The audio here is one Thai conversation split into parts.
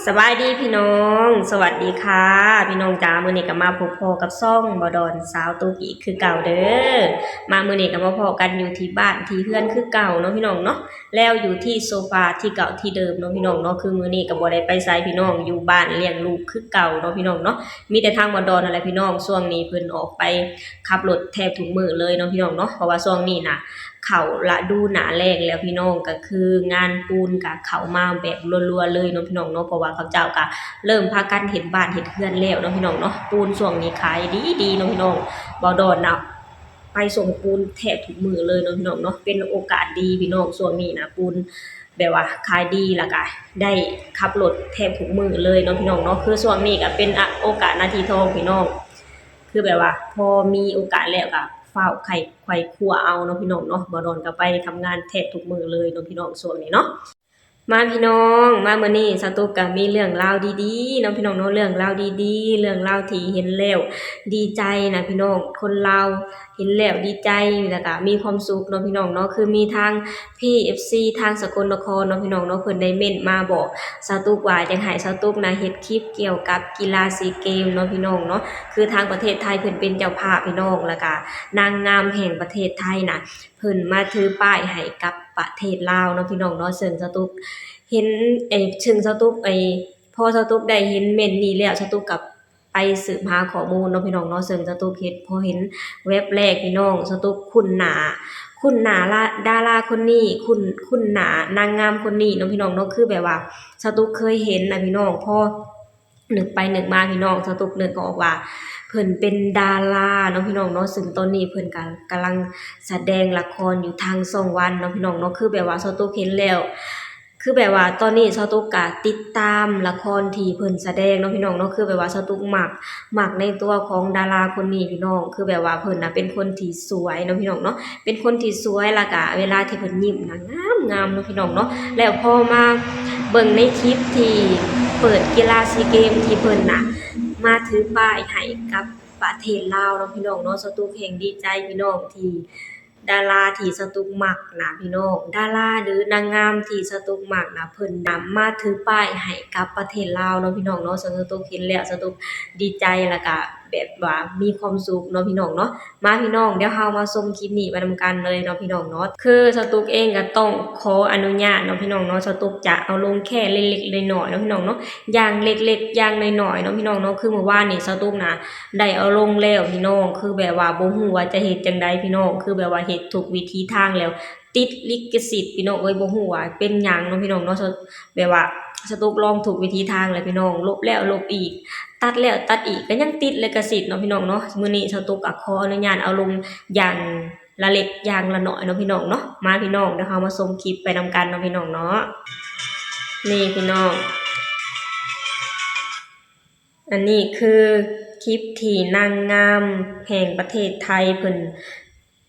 สบายดีพี่น้องสวัสดีค่ะพี่น้องจ๋ามื้อนี้ก็มาพบพ่อกับซ่องบ่ดอนสาวตุกอีกคือเก่าเด้อมามื้อนี้ก็มาพอกันอยู่ที่บ้านที่เฮือนคือเก่าเนาะพี่น้องเนาะแล้วอยู่ที่โซฟาที่เก่าที่เดิมเนาะพี่น้องเนาะคือมื้อนี้ก็บ่ได้ไปไสพี่น้องอยู่บ้านเลี้ยงลูกคือเก่าเนาะพี่น้องเนาะมีแต่ทางบ่ดอนนั่นแหละพี่น้องช่วงนี้เพิ่นออกไปขับรถแทบทุกมื้อเลยเนาะพี่น้องเนาะเพราะว่าช่วงนี้น่ะ เขาฤดูหน้าแล้งแล้วพี่น้องก็คืองานปูนก็เข้ามาแบบรัวๆเลยเนาะพี่น้องเนาะเพราะว่าเขาเจ้าก็เริ่มพากันเฮ็ดบ้านเฮ็ดเรือนแล้วเนาะพี่น้องเนาะปูนช่วงนี้ขายดีๆเนาะพี่น้องบ่ดอนน่ะไปส่งปูนแทบทุกมื้อเลยเนาะพี่น้องเนาะเป็นโอกาสดีพี่น้องช่วงนี้น่ะปูนแบบว่าขายดีแล้วก็ได้ขับรถแทบทุกมื้อเลยเนาะพี่น้องเนาะคือช่วงนี้ก็เป็นโอกาสนาทีทองพี่น้อง คือแบบว่าพอมีโอกาสแล้วก็ฟ้าวไขว่ครัวเอาเนาะพี่น้องเนาะบ่โดนก็ไปทำงานแทบทุกมื้อเลยเนาะพี่น้องช่วงนี้เนาะ มาพี่น้องมามื้อนี้สตุ๊กก็มีเรื่องราวดีๆเนาะพี่น้องเนาะเรื่องราวดีๆเรื่องราวที่เห็นแล้วดีใจนะพี่น้องคนลาวเห็นแล้วดีใจแล้วก็มีความสุขเนาะพี่น้องเนาะคือมีทาง PFC ทางสกลนครเนาะพี่น้องเนาะเพิ่นได้เม้นมาบอกสตุ๊กว่าอยากให้สตุ๊กนะเฮ็ดคลิปเกี่ยวกับกีฬาซีเกมเนาะพี่น้องเนาะคือทางประเทศไทยเพิ่นเป็นเจ้าภาพพี่น้องแล้วก็นางงามแห่งประเทศไทยน่ะเพิ่นมาถือป้ายให้กับประเทศลาวเนาะพี่น้องเนาะซึ่งสตุ๊ก เห็นซึ่งสตุ๊กพอสตุ๊กได้เห็นเม่นนี้แล้วสตุ๊กก็ไปสืบหาข้อมูลเนาะพี่น้องเนาะซึ่งสตุ๊กเฮ็ดพอเห็นเว็บแรกพี่น้องสตุ๊กคุ้นหน้าดาราคนนี้คุ้นหน้านางงามคนนี้เนาะพี่น้องเนาะคือแบบว่าสตุ๊กเคยเห็นน่ะพี่น้องพอนึกไปนึกมาพี่น้องสตุ๊กนึกออกว่าเพิ่นเป็นดาราเนาะพี่น้องเนาะซึ่งตอนนี้เพิ่นก็กำลังแสดงละครอยู่ทางช่องวันเนาะพี่น้องเนาะคือแบบว่าสตุ๊กเห็นแล้ว คือแบบว่าตอนนี้สตุ๊กก็ติดตามละครที่เพิ่นแสดงเนาะพี่น้องเนาะคือแบบว่าสตุ๊กมักในตัวของดาราคนนี้พี่น้องคือแบบว่าเพิ่นน่ะเป็นคนที่สวยเนาะพี่น้องเนาะเป็นคนที่สวยแล้วก็เวลาที่เพิ่นยิ้มน่ะงามๆเนาะพี่น้องเนาะแล้วพอมาเบิ่งในคลิปที่เปิดกีฬาซีเกมที่เพิ่นน่ะมาถือป้ายให้กับประเทศลาวเนาะพี่น้องเนาะสตุ๊กแฮ่งดีใจพี่น้องที่ ดาราที่สตุ๊กมักนะพี่น้องดาราหรือนางงามที่สตุ๊กมักนะเพิ่นนำมาถือป้ายให้กับประเทศลาวเนาะพี่น้องเนาะสตุ๊กเห็นแล้วสตุ๊กดีใจแล้วก็แบบว่ามีความสุขเนาะพี่น้องเนาะมาพี่น้องเดี๋ยวเรามาชมคลิปนี้ไปนำกันเลยเนาะพี่น้องเนาะคือสตุ๊กเองก็ต้องขออนุญาตเนาะพี่น้องเนาะสตุ๊กจะเอาลงแค่เล็กๆน้อยๆเนาะพี่น้องเนาะอย่างเล็กๆอย่างน้อยๆเนาะพี่น้องเนาะคือเมื่อวานนี่สตุ๊กนะ ได้เอาลงแล้วพี่น้องคือแบบว่าบ่ฮู้ว่าจะเฮ็ดจั่งใดพี่น้องคือแบบว่าเฮ็ดทุกวิถีทางแล้วติดลิขสิทธิ์พี่น้องเอ้ยบ่ฮู้ว่าเป็นหยังเนาะพี่น้องเนาะแบบว่าสต๊กลองทุกวิธีทางแล้วพี่น้องลบแล้วลบอีกตัดแล้วตัดอีกก็ยังติดลิขสิทธิ์เนาะพี่น้องเนาะมื้อนี้สต๊กก็ขออนุญาตเอาลงอย่างละเล็กอย่างละน้อยเนาะพี่น้องเนาะมาพี่น้องเดี๋ยวเรามาชมคลิปไปนำกันเนาะพี่น้องเนาะนี่พี่น้อง อันนี้คือคลิปที่นางงามแห่งประเทศไทยเพิ่น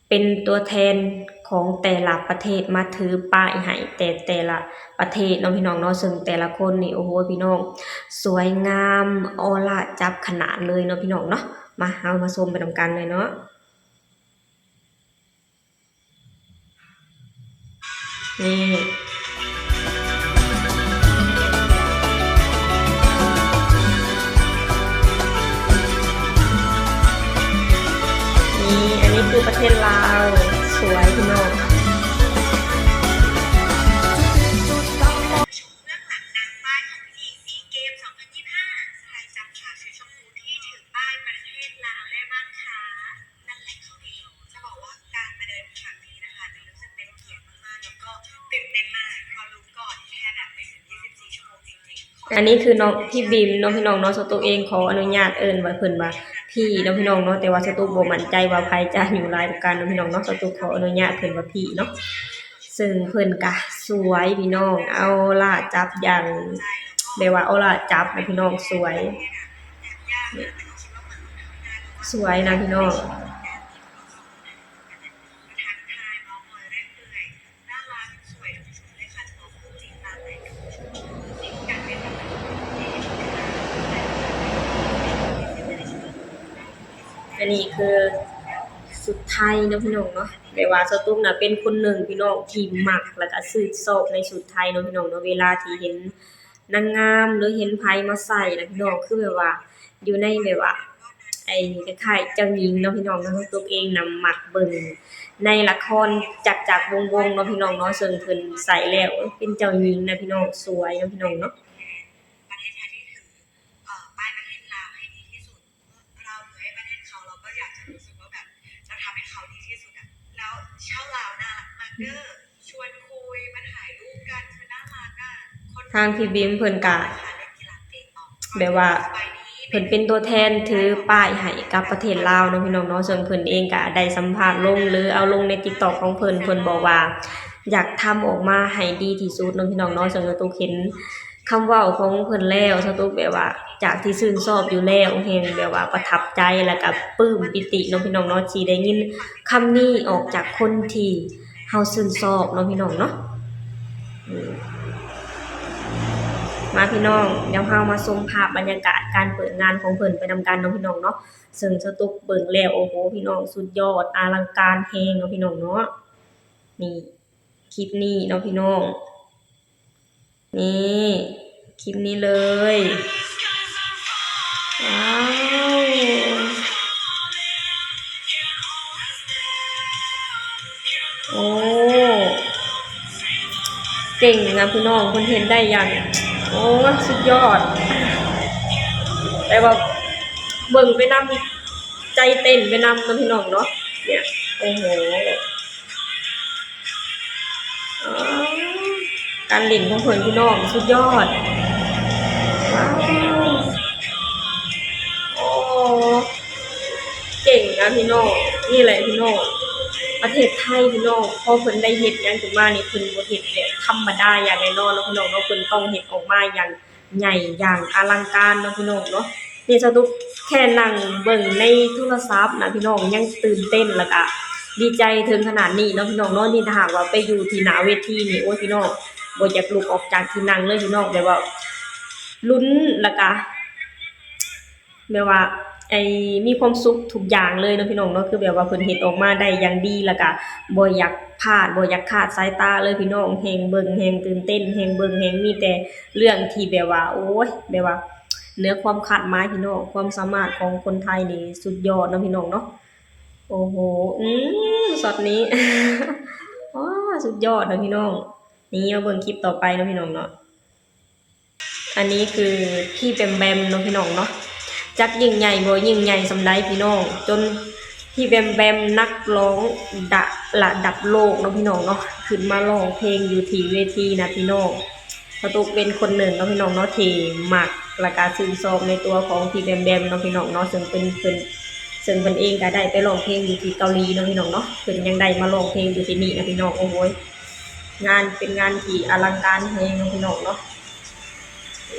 เป็นตัวแทนของแต่ละประเทศมาถือป้ายให้แต่ละประเทศเนาะพี่น้องเนาะซึ่งแต่ละคนนี่โอ้โหพี่น้องสวยงามออร่าจับขนาดเลยเนาะพี่น้องเนาะมาเอามาชมไปนำกันเลยเนาะนี่อันนี้คือประเทศลาวสวยพี่น้อง เบื้องหลังนางป้ายของพิธีซีเกม 2025 ใครจำฉากสีชมพูที่ถือป้ายประเทศลาวได้บ้างคะนั่นแหละเขาเองจะบอกว่าการมาเดินครั้งนี้นะคะจะรู้สึกเป็นเกียรติมากๆแล้วก็ตื่นเต้นมากเพราะรู้ก่อนแค่แบบไม่ถึง24 ชั่วโมงจริงๆอันนี้คือน้องพี่บีมน้องพี่น้องเนาะสตูเองขออนุญาตเอิ้นว่าเพิ่นว่าพี่น้องพี่น้องเนาะแต่ว่าสตูบ่มั่นใจว่าไผจะอยู่หลายกว่ากันน้องพี่น้องเนาะสตูขออนุญาตเพิ่นว่าพี่เนาะซึ่งเพิ่นก็สวยพี่น้องเอาล่ะจับอย่างแบบว่าเอาล่ะจับนะพี่น้องสวยสวยนะพี่น้องทักทายเมาท์มอยเรื่อยเปื่อยน่ารักสวยทุกชุดเลยค่ะจะบอกคู่จริงตามไหนทุกชุดจริงการเป็นแบบอันนี้คือสุดไทยเนาะพี่น้องเนาะแบบว่าสตูน่ะเป็นคนหนึ่งพี่น้องที่มักแล้วก็ชื่นชอบในชุดไทยเนาะพี่น้องเนาะเวลาที่เห็น นางงามหรือเห็นไผมาใส่นะพี่น้องคือแบบว่าอยู่ในแบบว่าไอ้คล้ายๆเจ้าหญิงเนาะพี่น้องเนาะตัวเองนำมักเบิ่งในละครจากวงๆเนาะพี่น้องเนาะซึ่งเพิ่นใส่แล้วเป็นเจ้าหญิงนะพี่น้องสวยเนาะพี่น้องเนาะ ประเทศไทยที่ถือป้ายประเทศลาวให้ดีที่สุดเราถือให้ประเทศเขาเราก็อยากจะรู้สึกว่าแบบเราทำให้เขาดีที่สุดอะแล้วชาวลาวน่ารักมากเด้อชวนคุยมาถ่ายรูปกันคือน่ารักอะคน ทางพี่บิมเพิ่นก็ เล่นกีฬาเตะออก แบบว่า สบายดี เพิ่นเป็นตัวแทนถือป้ายให้กับประเทศลาวเนาะพี่น้องเนาะซึ่งเพิ่นเองก็ได้สัมภาษณ์ลงหรือเอาลงใน TikTok ของเพิ่นบอกว่าอยากทำออกมาให้ดีที่สุดเนาะพี่น้องเนาะซึ่งก็ตุกเห็นคำเว้าของเพิ่นแล้วสตุกแบบว่าจากที่ชื่นชอบอยู่แล้วแฮงแบบว่าประทับใจแล้วก็ปลื้มปิติเนาะพี่น้องเนาะที่ได้ยินคำนี้ออกจากคนที่เฮาชื่นชอบเนาะพี่น้องเนาะมาพี่น้องเดี๋ยวเฮามาชมภาพบรรยากาศการเปิดงานของเพิ่นไปนำกันเนาะพี่น้องเนาะซึ่งสตุกเบิ่งแล้วโอ้โหพี่น้องสุดยอดอลังการแฮงเนาะพี่น้องเนาะนี่คลิปนี้เนาะพี่น้องนี่คลิปนี้เลยว้าวโอ้เก่งนะพี่น้องเพิ่นเห็นได้อย่างโอ้สุดยอดแต่ว่าเบิ่งไปนำใจเต้นไปนำเนาะพี่น้องเนาะเนี่ยโอ้โหอ๋อการเล่นของเพิ่นพี่น้องสุดยอดว้าวโอ้เก่งนะพี่น้องนี่แหละพี่น้องประเทศไทยพี่น้องพอเพิ่นได้เฮ็ดหยังขึ้นมานี่เพิ่นบ่เฮ็ดแบบธรรมดาอย่างแน่นอนเนาะพี่น้องเนาะเพิ่นต้องเฮ็ดออกมาอย่างใหญ่อย่างอลังการเนาะพี่น้องเนาะนี่สะดุกแค่นั่งเบิ่งในโทรศัพท์นะพี่น้องยังตื่นเต้นแล้วก็ดีใจถึงขนาดนี้เนาะพี่น้องเนาะนี่ถ้าหากว่าไปอยู่ที่หน้าเวทีนี่โอ้ยพี่น้องบ่อยากลุกออกจากที่นั่งเลยพี่น้องแบบว่าลุ้นแล้วก็แบบว่ามีความสุขทุกอย่างเลยเนาะพี่น้องเนาะคือแบบว่าเพิ่นเฮ็ดออกมาได้อย่างดีแล้วก็บ่อยากพลาดบ่อยากคลาดสายตาเลยพี่น้องแฮงเบิ่งแฮงตื่นเต้นแฮงเบิ่งแฮงมีแต่เรื่องที่แบบว่าโอ้ยแบบว่าเหนือความคาดหมายพี่น้องความสามารถของคนไทยนี่สุดยอดเนาะพี่น้องเนาะโอ้โฮช็อตนี้ ว้าสุดยอดเนาะพี่น้องนี่มาเบิ่งคลิปต่อไปเนาะพี่น้องเนาะอันนี้คือพี่แบมแบมเนาะพี่น้องเนาะจักยิ่งใหญ่บ่ยิ่งใหญ่สำใดพี่น้องจนพี่แบมแบมนักร้องระดับโลกเนาะพี่น้องเนาะขึ้นมาร้องเพลงอยู่ที่เวทีนะพี่น้องสตุกเป็นคนหนึ่งเนาะพี่น้องเนาะที่มักและก็ชื่นชอบในตัวของพี่แบมแบมเนาะพี่น้องเนาะซึ่งเพิ่นเองก็ได้ไปร้องเพลงอยู่ที่เกาหลีเนาะพี่น้องเนาะเพิ่นยังได้มาร้องเพลงอยู่ที่นี่นะพี่น้องโอ้โหงานเป็นงานที่อลังการแฮงเนาะพี่น้องเนาะ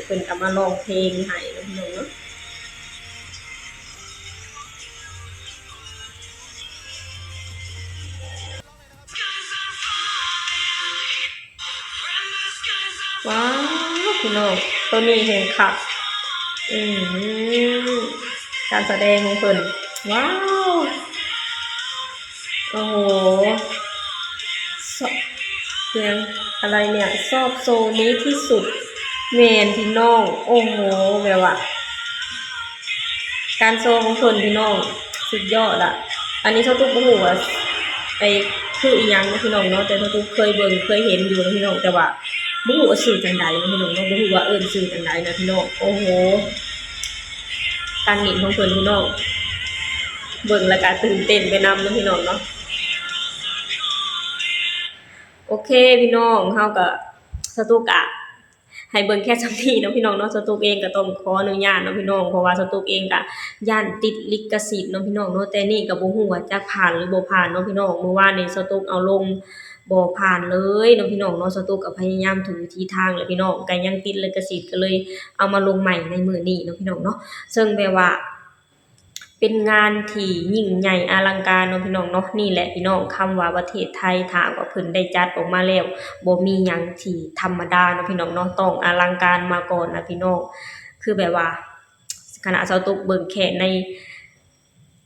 เพิ่นก็มาร้องเพลงให้เนาะพี่น้องเนาะว้าวพี่น้องตัวนี้แฮงคักอืมการแสดงของเพิ่นว้าวโอ้โหเสียงอะไรเนี่ยชอบโซนี้ที่สุดแม่นพี่น้องโอ้โหแบบว่าการโชว์ของเพิ่นพี่น้องสุดยอดอะอันนี้เท่าทุกบ่ฮู้ว่าคืออีหยังเนาะพี่น้องเนาะแต่เท่าทุกเคยเบิ่งเคยเห็นอยู่นะพี่น้องแต่ว่าบ่ฮู้ว่าชื่อจังใดเนาะพี่น้องเนาะบ่ฮู้ว่าเอิ้นชื่อจังใดนะพี่น้องโอ้โหการเล่นของเพิ่นพี่น้องเบิ่งแล้วก็ตื่นเต้นไปนำเนาะพี่น้องเนาะโอเคพี่น้องเฮาก็สตุกอะให้เบิ่งแค่ส่ำนี้เนาะพี่น้องเนาะสตุกเองก็ต้องขออนุญาตเนาะพี่น้องเพราะว่าสตุกเองก็ย้านติดลิขสิทธิ์เนาะพี่น้องเนาะแต่นี่ก็บ่ฮู้ว่าจะผ่านหรือบ่ผ่านเนาะพี่น้องเมื่อวานนี้สตุกเอาลงบ่ผ่านเลยเนาะพี่น้องเนาะสตุกก็พยายามทุกวิถีทางแหละพี่น้องก็ยังติดลิขสิทธิ์ก็เลยเอามาลงใหม่ในมื้อนี้เนาะพี่น้องเนาะซึ่งแบบว่าเป็นงานที่ยิ่งใหญ่อลังการเนาะพี่น้องเนาะนี่แหละพี่น้องคำว่าประเทศไทยถ้าว่าเพิ่นได้จัดออกมาแล้วบ่มีหยังที่ธรรมดาเนาะพี่น้องเนาะต้องอลังการมาก่อนนะพี่น้องคือแบบว่าขณะเซาตุกเบิ่งแค่ใน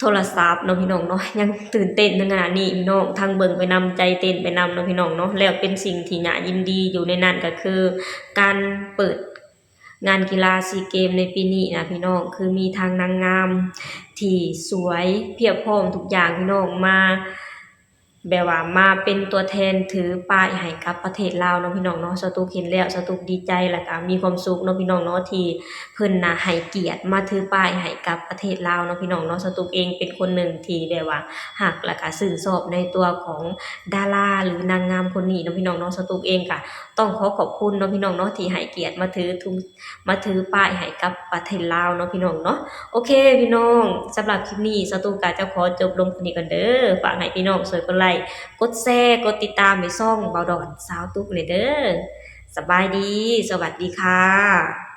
โทรศัพท์เนาะพี่น้องเนาะยังตื่นเต้นถึงขนาดนี้พี่น้องทั้งเบิ่งไปนำใจเต้นไปนำเนาะพี่น้องเนาะแล้วเป็นสิ่งที่น่ายินดีอยู่ในนั้นก็คือการเปิด งานกีฬาซีเกมในปีนี้นะพี่น้องคือมีทางนางงามที่สวยเพียบพร้อมทุกอย่างพี่น้องมาแบบว่ามาเป็นตัวแทนถือป้ายให้กับประเทศลาวเนาะพี่น้องเนาะสตุกเห็นแล้วสตุกดีใจแล้วก็มีความสุขเนาะพี่น้องเนาะที่เพิ่นน่ะให้เกียรติมาถือป้ายให้กับประเทศลาวเนาะพี่น้องเนาะสตุกเองเป็นคนหนึ่งที่แบบว่ารักแล้วก็ชื่นชอบในตัวของดาราหรือนางงามคนนี้เนาะพี่น้องเนาะสตุกเองก็ต้องขอขอบคุณเนาะพี่น้องเนาะที่ให้เกียรติมาถือป้ายให้กับประเทศลาวเนาะพี่น้องเนาะ โอเคพี่น้องสำหรับคลิปนี้สตูกาจะขอจบลงเท่านี้ก่อนเด้อฝากให้พี่น้องช่วยกดไลค์กดแชร์กดติดตามในช่องเบาดอนสาวตุ๊กเลยเด้อสบายดีสวัสดีค่ะ